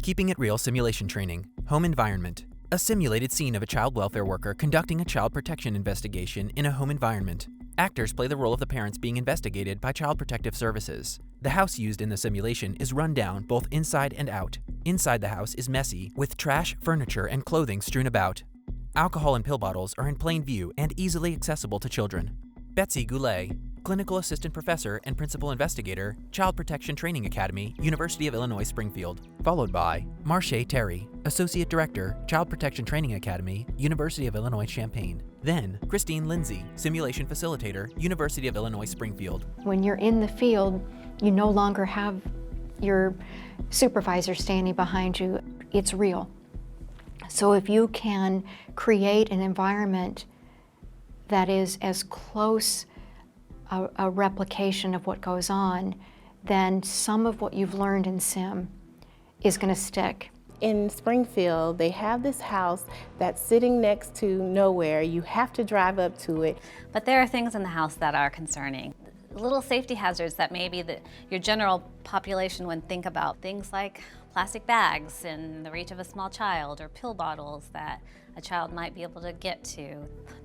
Keeping It Real simulation training. Home environment. A simulated scene of a child welfare worker conducting a child protection investigation in a home environment. Actors play the role of the parents being investigated by Child Protective Services. The house used in the simulation is run down both inside and out. Inside the house is messy, with trash, furniture, and clothing strewn about. Alcohol and pill bottles are in plain view and easily accessible to children. Betsy Goulet, Clinical Assistant Professor and Principal Investigator, Child Protection Training Academy, University of Illinois Springfield. Followed by Marche Terry, Associate Director, Child Protection Training Academy, University of Illinois Champaign. Then Christine Lindsay, Simulation Facilitator, University of Illinois Springfield. When you're in the field, you no longer have your supervisor standing behind you. It's real. So if you can create an environment that is as close a replication of what goes on, then some of what you've learned in sim is going to stick. In Springfield, they have this house that's sitting next to nowhere. You have to drive up to it. But there are things in the house that are concerning. Little safety hazards that maybe your general population wouldn't think about. Things like plastic bags in the reach of a small child, or pill bottles that a child might be able to get to,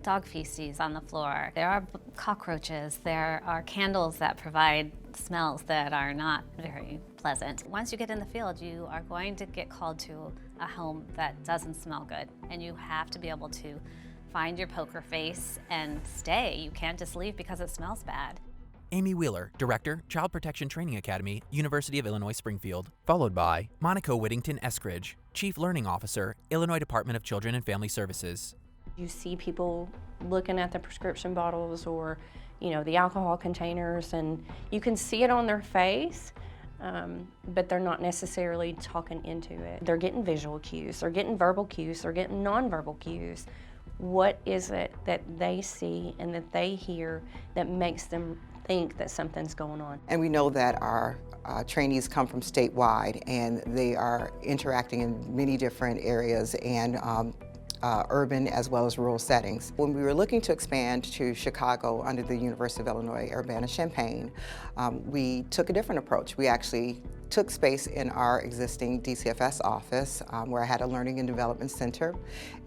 dog feces on the floor. There are cockroaches, there are candles that provide smells that are not very pleasant. Once you get in the field, you are going to get called to a home that doesn't smell good, and you have to be able to find your poker face and stay. You can't just leave because it smells bad. Amy Wheeler, Director, Child Protection Training Academy, University of Illinois Springfield. Followed by Monica Whittington Eskridge, Chief Learning Officer, Illinois Department of Children and Family Services. You see people looking at the prescription bottles or, the alcohol containers, and you can see it on their face, but they're not necessarily talking into it. They're getting visual cues, they're getting verbal cues, they're getting nonverbal cues. What is it that they see and that they hear that makes them think that something's going on? And we know that our trainees come from statewide, and they are interacting in many different areas and urban as well as rural settings. When we were looking to expand to Chicago under the University of Illinois Urbana-Champaign, we took a different approach. We actually took space in our existing DCFS office where I had a learning and development center,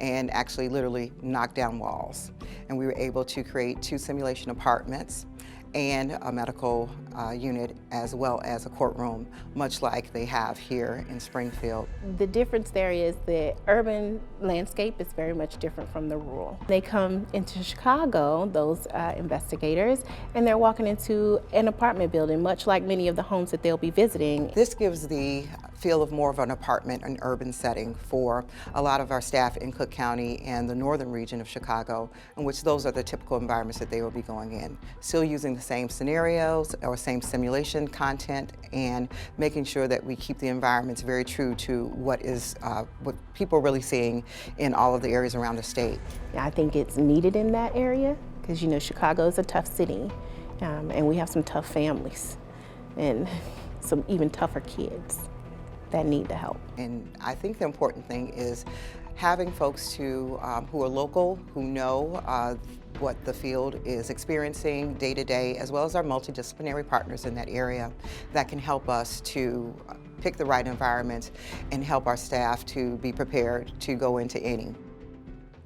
and actually literally knocked down walls. And we were able to create 2 simulation apartments and a medical unit, as well as a courtroom, much like they have here in Springfield. The difference there is the urban landscape is very much different from the rural. They come into Chicago, those investigators, and they're walking into an apartment building, much like many of the homes that they'll be visiting. This gives the feel of more of an apartment, an urban setting for a lot of our staff in Cook County and the northern region of Chicago, in which those are the typical environments that they will be going in. Still using the same scenarios or same simulation content, and making sure that we keep the environments very true to what people are really seeing in all of the areas around the state. I think it's needed in that area because Chicago is a tough city, and we have some tough families and some even tougher kids that need the help. And I think the important thing is having folks who are local, who know what the field is experiencing day to day, as well as our multidisciplinary partners in that area that can help us to pick the right environment and help our staff to be prepared to go into any.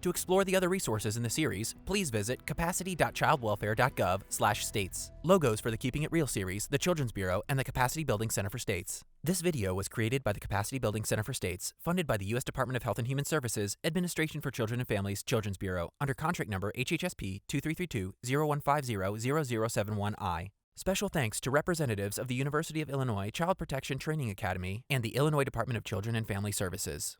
To explore the other resources in the series, please visit capacity.childwelfare.gov/states. Logos for the Keeping It Real series, the Children's Bureau, and the Capacity Building Center for States. This video was created by the Capacity Building Center for States, funded by the U.S. Department of Health and Human Services, Administration for Children and Families, Children's Bureau, under contract number HHSP 2332-0150-0071I. Special thanks to representatives of the University of Illinois Child Protection Training Academy and the Illinois Department of Children and Family Services.